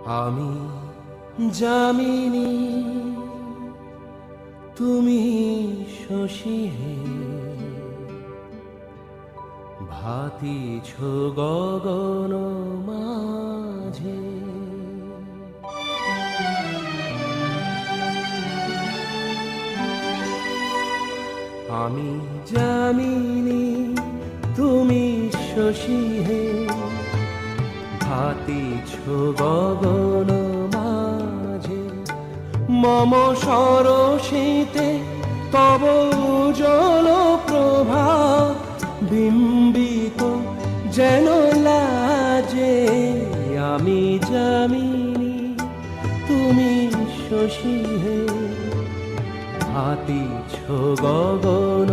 আমি যামিনী, তুমি শশী হে, ভাতিছ গগন মাঝে। আমি যামিনী, তুমি শশী হে, ভাতিছ গগন মাঝে। মম সরসিতে তব উজ্জ্বল প্রভা, বিম্বিত যেন লাজে। আমি যামিনী, তুমি শশী হে, ভাতিছ গগন